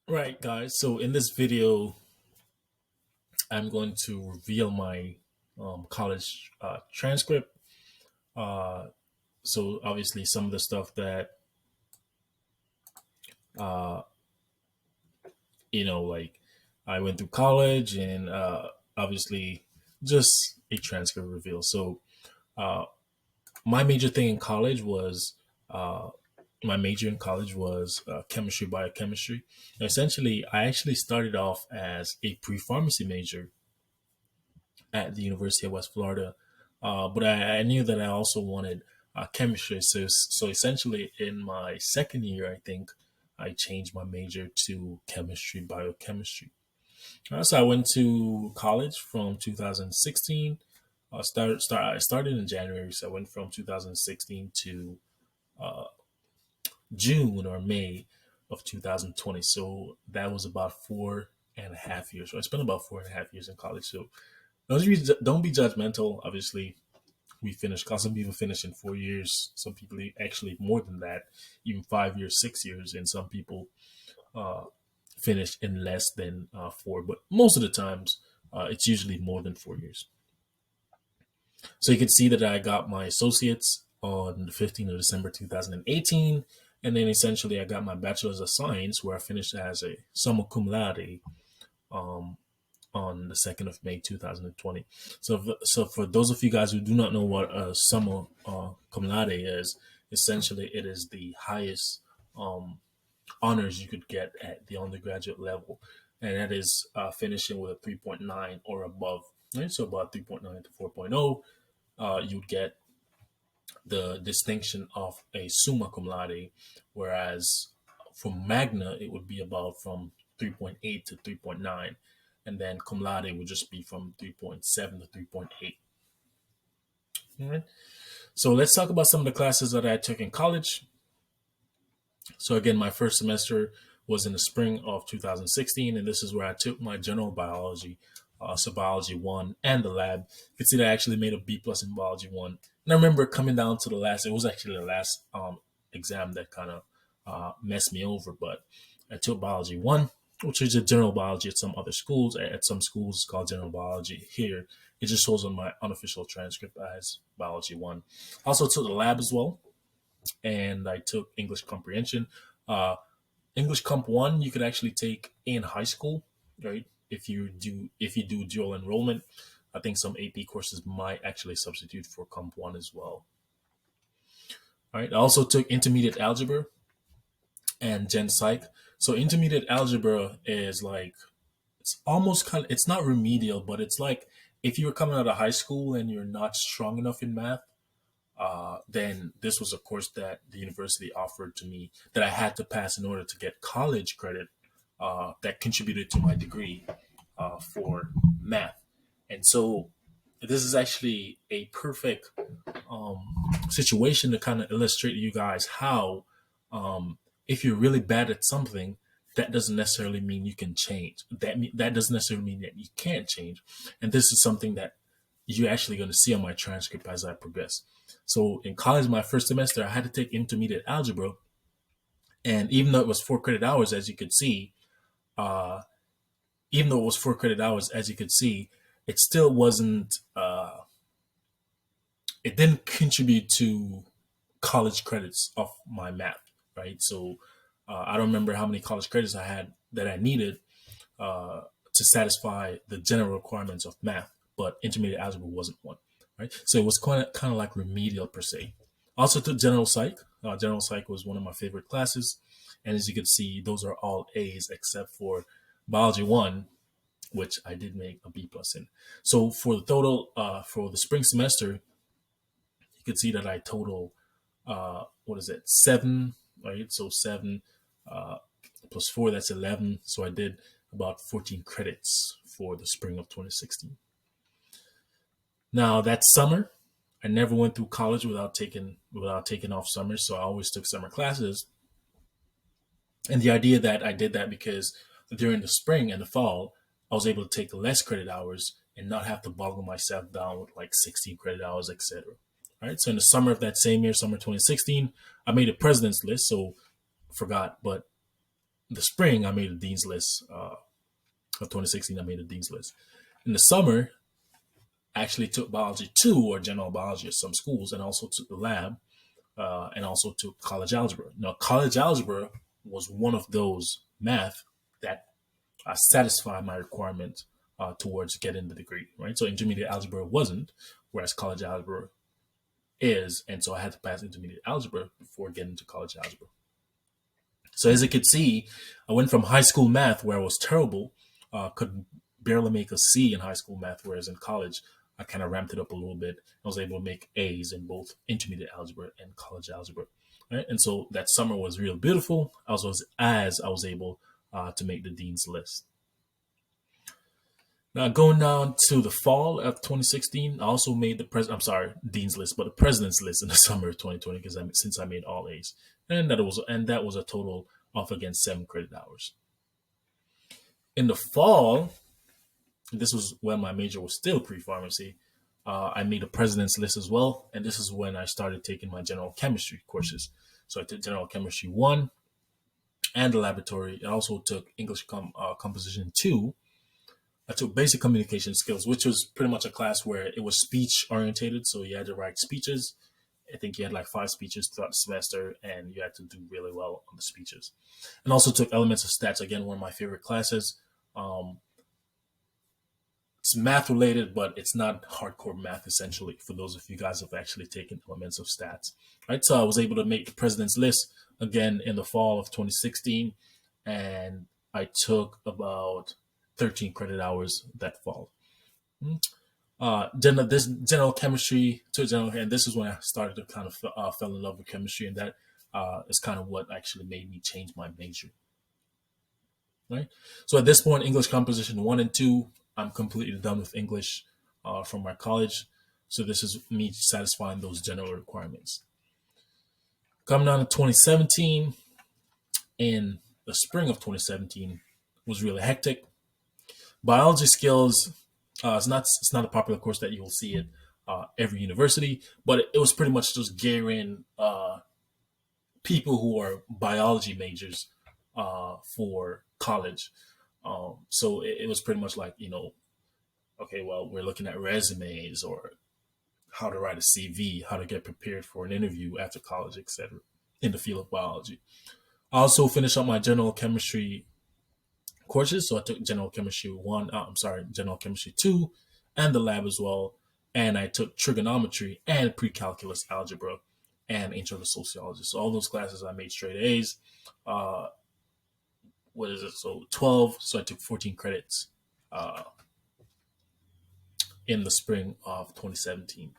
Right, guys. So in this video, I'm going to reveal my college transcript. Uh, so obviously, some of the stuff that uh, like I went through college, and obviously, just a transcript reveal. So uh, my major thing in college was uh, my major in college was chemistry, biochemistry. And essentially, I actually started off as a pre-pharmacy major at the University of West Florida. But I knew that I also wanted chemistry. So essentially, in my second year, I think I changed my major to chemistry, biochemistry. So I went to college from 2016. I started in January, so I went from 2016 to uh, June or May of 2020. So that was about 4.5 years. So I spent about 4.5 years in college. So don't be judgmental. Obviously, we finished. Some people finish in 4 years. Some people actually more than that, even 5 years, 6 years, and some people uh, finish in less than four. But most of the times, it's usually more than 4 years. So you can see that I got my associates on the 15th of December 2018. And then essentially I got my bachelor's of science where I finished as a summa cum laude um, on the 2nd of May 2020. So for those of you guys who do not know what a summa cum laude is, essentially it is the highest um, honors you could get at the undergraduate level. And that is finishing with a 3.9 or above. Right? So about 3.9 to 4.0, you would get the distinction of a summa cum laude, whereas for magna, it would be about from 3.8 to 3.9. And then cum laude would just be from 3.7 to 3.8. All right. So let's talk about some of the classes that I took in college. So again, my first semester was in the spring of 2016, and this is where I took my general biology, so biology one, and the lab. You can see that I actually made a B plus in biology one. And I remember coming down to the last. It was actually the last exam that kind of messed me over, but I took biology one, which is a general biology at some other schools. At some schools, it's called general biology. Here, it just shows on my unofficial transcript as biology one. I also took the lab as well, and I took English comprehension. Uh, English Comp One you could actually take in high school, right? If you do dual enrollment, I think some AP courses might actually substitute for Comp One as well. All right. I also took intermediate algebra and Gen Psych. So intermediate algebra is like it's almost kind of it's not remedial, but it's like if you were coming out of high school and you're not strong enough in math, then this was a course that the university offered to me that I had to pass in order to get college credit that contributed to my degree for math. And so this is actually a perfect situation to kind of illustrate to you guys how if you're really bad at something, that doesn't necessarily mean you can change. That doesn't necessarily mean that you can't change. And this is something that you're actually going to see on my transcript as I progress. So in college, my first semester, I had to take intermediate algebra, and even though it was 4 credit hours, as you could see, uh, even though it was 4 credit hours, as you could see, it still wasn't. It didn't contribute to college credits of my math, right? So I don't remember how many college credits I had that I needed to satisfy the general requirements of math, but intermediate algebra wasn't one, right? So it was kind of like remedial per se. Also took general psych. General psych was one of my favorite classes, and as you can see, those are all A's except for biology one, which I did make a B plus in. So for the total for the spring semester, you can see that I total what is it, 7, right? So 7 plus 4, that's 11. So I did about 14 credits for the spring of 2016. Now that summer, I never went through college without taking off summer, so I always took summer classes. And the idea that I did that because during the spring and the fall, I was able to take less credit hours and not have to boggle myself down with like 16 credit hours, etc. All right. So in the summer of that same year, summer 2016, I made a president's list. So I forgot, but the spring, I made a dean's list. Of 2016, I made a dean's list. In the summer, I actually took biology 2 or general biology at some schools, and also took the lab, and also took college algebra. Now, college algebra was one of those math that satisfy my requirement towards getting the degree, right? So intermediate algebra wasn't, whereas college algebra is, and so I had to pass intermediate algebra before getting to college algebra. So as you could see, I went from high school math, where I was terrible, could barely make a C in high school math, whereas in college, I kind of ramped it up a little bit. I was able to make A's in both intermediate algebra and college algebra. Right? And so that summer was real beautiful, as I was able to make the dean's list. Now, going down to the fall of 2016, I also made dean's list, but the president's list in the summer of 2020, because since I made all A's, and that was a total of, again, 7 credit hours. In the fall, this was when my major was still pre-pharmacy. I made a president's list as well, and this is when I started taking my general chemistry courses. So I took general chemistry 1 and the laboratory. I also took English composition 2. I took basic communication skills, which was pretty much a class where it was speech orientated. So you had to write speeches. I think you had like 5 speeches throughout the semester, and you had to do really well on the speeches. And also took elements of stats, again, one of my favorite classes. It's math related, but it's not hardcore math, essentially, for those of you guys who have actually taken elements of stats. Right. So I was able to make the president's list again in the fall of 2016, and I took about 13 credit hours that fall. This general chemistry and this is when I started to kind of fell in love with chemistry, and that is kind of what actually made me change my major. Right. So at this point, English composition 1 and 2, I'm completely done with English from my college. So this is me satisfying those general requirements. Coming down to 2017, in the spring of 2017, was really hectic. Biology skills, it's not a popular course that you'll see at every university, but it was pretty much just gearing people who are biology majors for college. So it was pretty much like, okay, well, we're looking at resumes, or how to write a CV, how to get prepared for an interview after college, etc., in the field of biology. I also finished up my general chemistry courses. So I took general chemistry 2 and the lab as well. And I took trigonometry and pre-calculus algebra and intro to sociology. So all those classes I made straight A's. What is it? So 12. So I took 14 credits in the spring of 2017,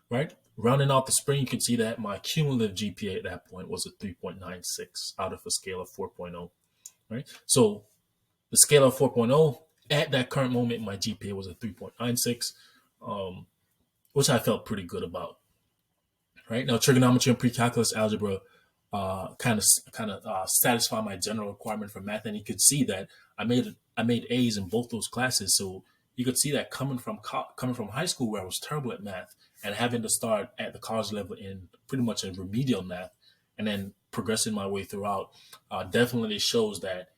right? Rounding off the spring, you can see that my cumulative GPA at that point was a 3.96 out of a scale of 4.0, right? So the scale of 4.0, at that current moment, my GPA was a 3.96, which I felt pretty good about, right? Now, trigonometry and pre-calculus algebra kind of satisfy my general requirement for math, and you could see that I made A's in both those classes. So you could see that coming from high school, where I was terrible at math, and having to start at the college level in pretty much a remedial math, and then progressing my way throughout, definitely shows that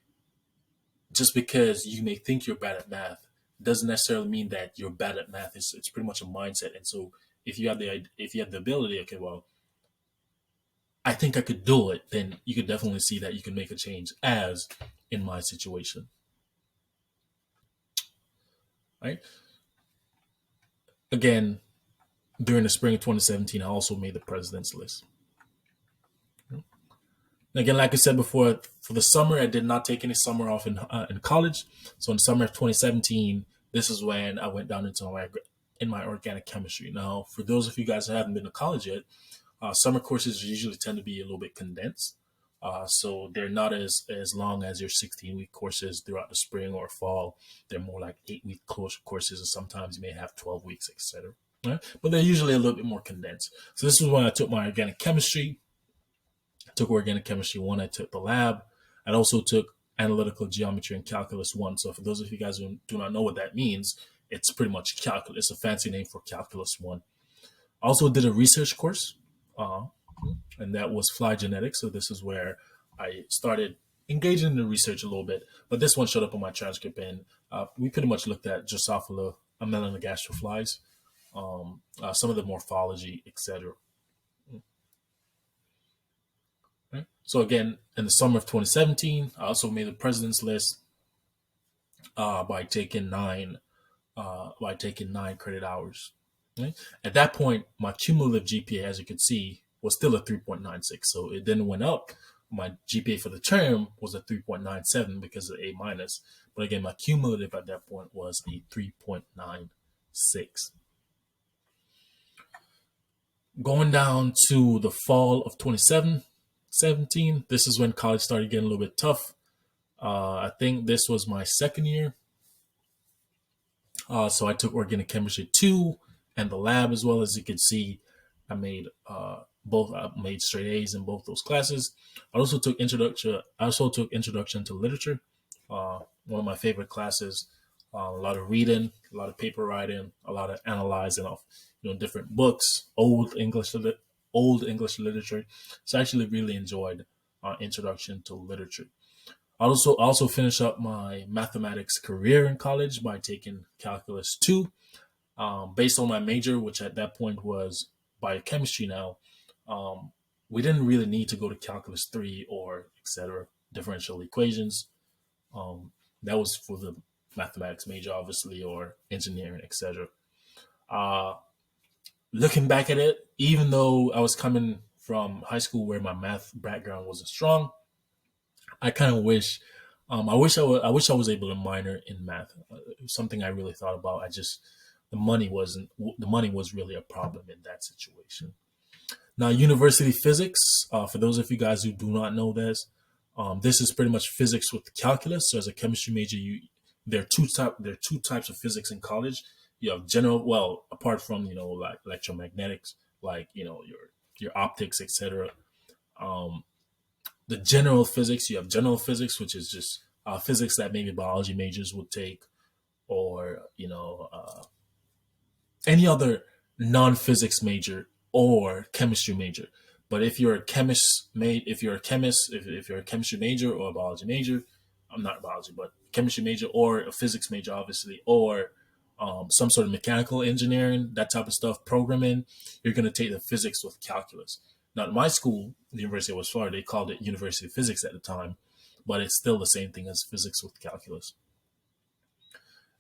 just because you may think you're bad at math doesn't necessarily mean that you're bad at math. It's pretty much a mindset. And so if you have the ability, okay, well, I think I could do it, then you could definitely see that you can make a change, as in my situation. Right? Again, during the spring of 2017, I also made the president's list. Again, like I said before, for the summer, I did not take any summer off in college. So in the summer of 2017, this is when I went down into my organic chemistry. Now, for those of you guys who haven't been to college yet, summer courses usually tend to be a little bit condensed. So they're not as long as your 16-week courses throughout the spring or fall. They're more like 8-week courses, and sometimes you may have 12 weeks, etc. Right? But they're usually a little bit more condensed. So this is when I took my organic chemistry. I took organic chemistry 1. I took the lab. I also took analytical geometry and calculus 1. So for those of you guys who do not know what that means, it's pretty much calculus. It's a fancy name for calculus 1. I also did a research course, and that was fly genetics. So this is where I started engaging in the research a little bit. But this one showed up on my transcript, and we pretty much looked at Drosophila melanogastroflies, some of the morphology, etc. Right? So again, in the summer of 2017, I also made the president's list by taking nine credit hours. Right? At that point, my cumulative GPA, as you can see, was still a 3.96. So it then went up. My GPA for the term was a 3.97 because of A minus. But again, my cumulative at that point was a 3.96. Going down to the fall of 2017, this is when college started getting a little bit tough. I think this was my second year. So I took organic chemistry 2 and the lab as well. As you can see, I made straight A's in both those classes. I also took introduction to literature, one of my favorite classes. A lot of reading, a lot of paper writing, a lot of analyzing of different books, old English literature. So I actually really enjoyed introduction to literature. I also finished up my mathematics career in college by taking calculus 2. Based on my major, which at that point was biochemistry now, we didn't really need to go to calculus 3 or etc. differential equations. That was for the mathematics major, obviously, or engineering, etc. Looking back at it, even though I was coming from high school where my math background wasn't strong, I kind of wish, I wish I was able to minor in math. It was something I really thought about. The money was really a problem in that situation. Now, university physics, for those of you guys who do not know this is pretty much physics with calculus. So as a chemistry major, there are two types of physics in college. You have general, well, apart from like electromagnetics, like your optics, etc. The general physics, you have general physics, which is just physics that maybe biology majors would take, or any other non-physics major or chemistry major. But if you're a if you're a chemistry major or a biology major, I'm not biology, but chemistry major or a physics major, obviously, or some sort of mechanical engineering, that type of stuff, programming, you're going to take the physics with calculus. Now, at my school, the University of West Florida, they called it University of Physics at the time, but it's still the same thing as physics with calculus.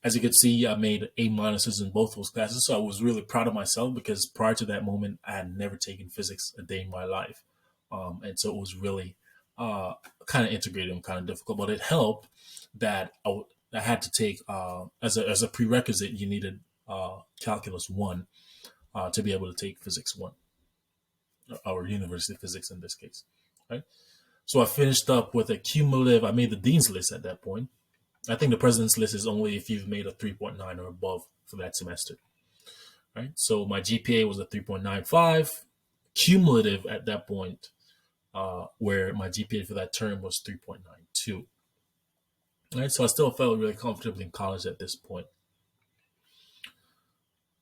As you can see, I made A minuses in both those classes, so I was really proud of myself because prior to that moment, I had never taken physics a day in my life. And so it was really kind of integrated and kind of difficult, but it helped that I had to take, as a prerequisite, you needed calculus 1 to be able to take physics 1, or university physics in this case. Right? So I finished up with a cumulative, I made the dean's list at that point. I think the president's list is only if you've made a 3.9 or above for that semester. Right? So my GPA was a 3.95, cumulative at that point, where my GPA for that term was 3.92. Right? So I still felt really comfortable in college at this point.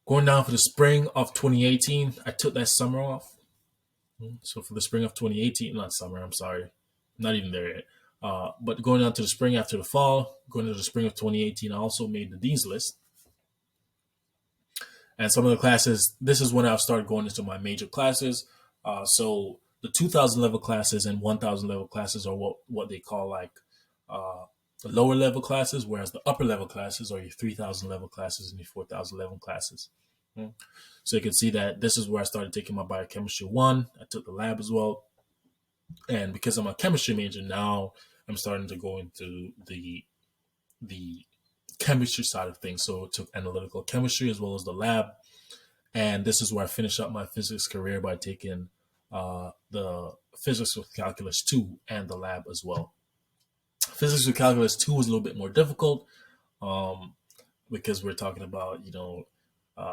Going down for the spring of 2018, I took that summer off. So for the spring of 2018, not summer, I'm sorry, not even there yet. But going down to the spring after the fall, going into the spring of 2018, I also made the dean's list. And some of the classes, this is when I started going into my major classes. So the 2,000 level classes and 1,000 level classes are what they call like the lower level classes, whereas the upper level classes are your 3,000 level classes and your 4,000 level classes. So you can see that this is where I started taking my biochemistry 1. I took the lab as well. And because I'm a chemistry major now, I'm starting to go into the chemistry side of things. So I took analytical chemistry as well as the lab. And this is where I finished up my physics career by taking the physics with calculus 2 and the lab as well. Physics with calculus 2 was a little bit more difficult because we're talking about,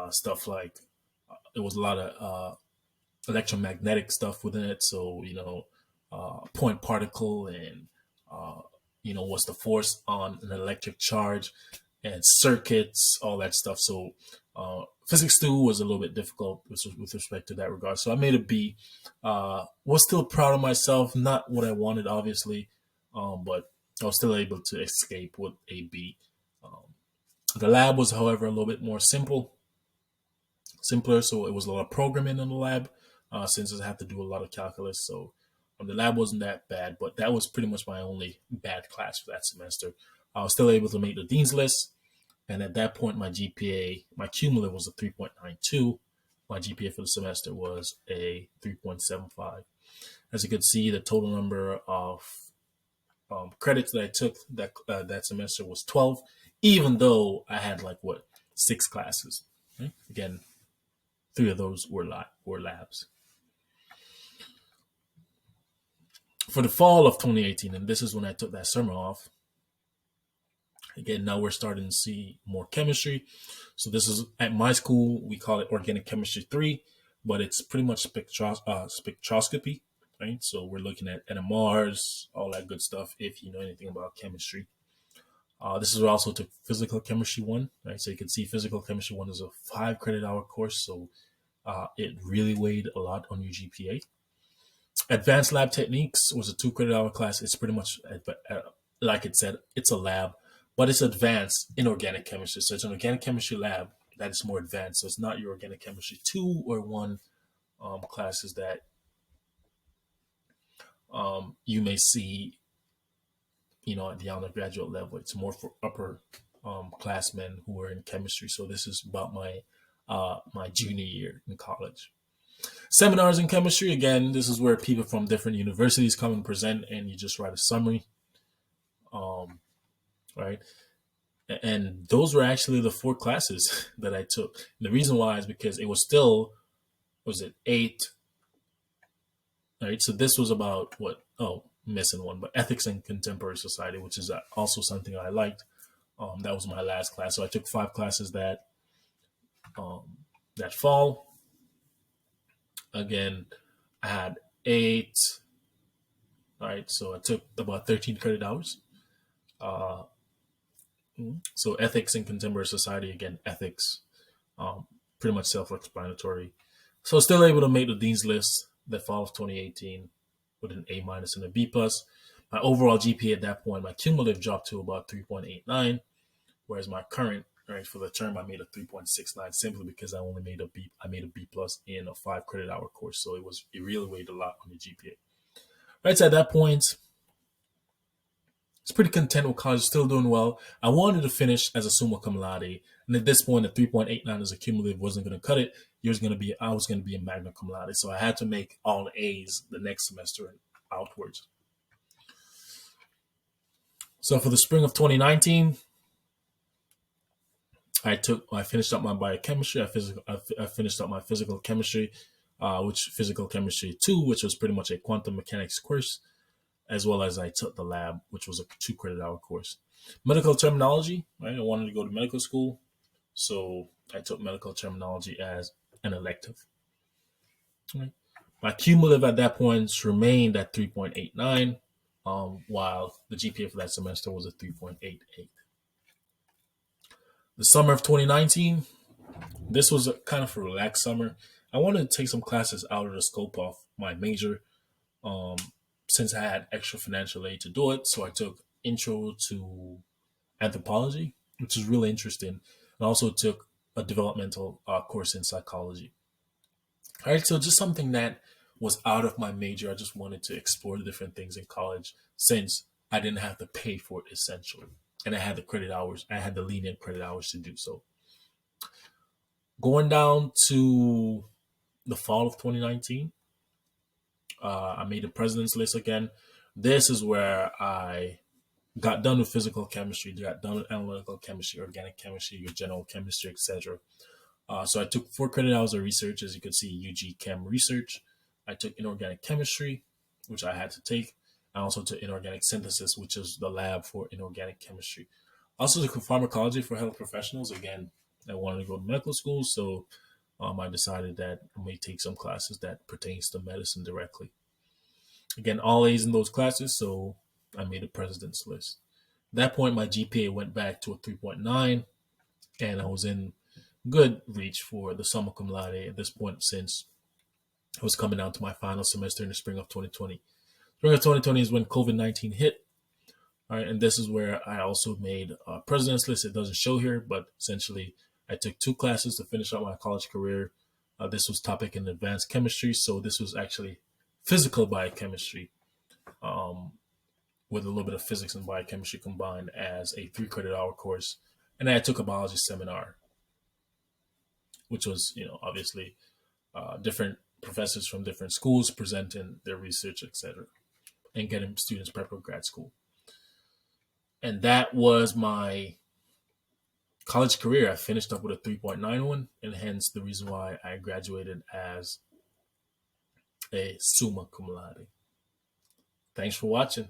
stuff like there was a lot of electromagnetic stuff within it. So, point particle and, what's the force on an electric charge and circuits, all that stuff. So physics 2 was a little bit difficult with respect to that regard. So I made a B. Was still proud of myself. Not what I wanted, obviously. but I was still able to escape with a B. Um, the lab was, however, a little bit more simpler, so it was a lot of programming in the lab, since I had to do a lot of calculus. So the lab wasn't that bad, but that was pretty much my only bad class for that semester. I was still able to make the dean's list, and at that point, my GPA, my cumulative was a 3.92. My GPA for the semester was a 3.75. As you could see, the total number of credits that I took that semester was 12, even though I had like what, 6 classes. Right? Again, 3 of those were labs. For the fall of 2018, and this is when I took that summer off. Again, now we're starting to see more chemistry. So this is at my school, we call it Organic Chemistry 3, but it's pretty much spectroscopy, right? So we're looking at NMRs, all that good stuff, if you know anything about chemistry. This is also to Physical Chemistry 1, right? So you can see Physical Chemistry 1 is a 5 credit hour course, so it really weighed a lot on your GPA. Advanced Lab Techniques was a 2 credit hour class. It's pretty much, like it said, it's a lab, but it's advanced in organic chemistry. So it's an organic chemistry lab that is more advanced. So it's not your organic chemistry 2 or 1 classes that you may see, at the undergraduate level. It's more for upper classmen who are in chemistry. So this is about my junior year in college. Seminars in chemistry, again, this is where people from different universities come and present, and you just write a summary, right? And those were actually the 4 classes that I took. And the reason why is because it was still, was it 8? All right, so this was about what? Oh, missing one, but Ethics in Contemporary Society, which is also something I liked. That was my last class. So I took 5 classes that fall. Again, I had 8. All right, so I took about 13 credit hours. So Ethics in Contemporary Society, again, ethics, pretty much self-explanatory. So still able to make the dean's list that fall of 2018 with an A- and a B+. My overall GPA at that point, my cumulative dropped to about 3.89, whereas my current, right, for the term, I made a 3.69 simply because I only made a B. I made a B+ in a 5 credit hour course, so it really weighed a lot on the GPA. Right, so at that point, it's pretty content with college, still doing well. I wanted to finish as a summa cum laude, and at this point, the 3.89 as a cumulative wasn't going to cut it. I was going to be a magna cum laude, so I had to make all A's the next semester and outwards. So for the spring of 2019, I finished up my biochemistry. I finished up my physical chemistry, which physical chemistry 2, which was pretty much a quantum mechanics course, as well as I took the lab, which was a 2 credit hour course. Medical terminology, right? I wanted to go to medical school, so I took medical terminology as an elective. Right? My cumulative at that point remained at 3.89, while the GPA for that semester was a 3.88. The summer of 2019, this was a kind of a relaxed summer. I wanted to take some classes out of the scope of my major, since I had extra financial aid to do it. So I took Intro to Anthropology, which is really interesting. I also took a developmental course in psychology. All right, so just something that was out of my major. I just wanted to explore the different things in college since I didn't have to pay for it essentially. And I had the credit hours, I had the lenient credit hours to do so. Going down to the fall of 2019, I made the president's list again. This is where I got done with physical chemistry, got done with analytical chemistry, organic chemistry, your general chemistry, etc. So I took 4 credit hours of research, as you can see, UG Chem Research. I took inorganic chemistry, which I had to take. I also took inorganic synthesis, which is the lab for inorganic chemistry. I also took pharmacology for health professionals. Again, I wanted to go to medical school, so I decided that I may take some classes that pertains to medicine directly. Again, all A's in those classes, so I made a president's list. At that point, my GPA went back to a 3.9, and I was in good reach for the summa cum laude at this point, since I was coming down to my final semester in the spring of 2020. Spring of 2020 is when COVID-19 hit, All right, and this is where I also made a president's list. It doesn't show here, but essentially, I took 2 classes to finish out my college career. This was topic in advanced chemistry, so this was actually physical biochemistry, um, with a little bit of physics and biochemistry combined as a 3 credit hour course. And then I took a biology seminar, which was, obviously different professors from different schools presenting their research, etc., and getting students prepped for grad school. And that was my college career. I finished up with a 3.91, and hence the reason why I graduated as a summa cum laude. Thanks for watching.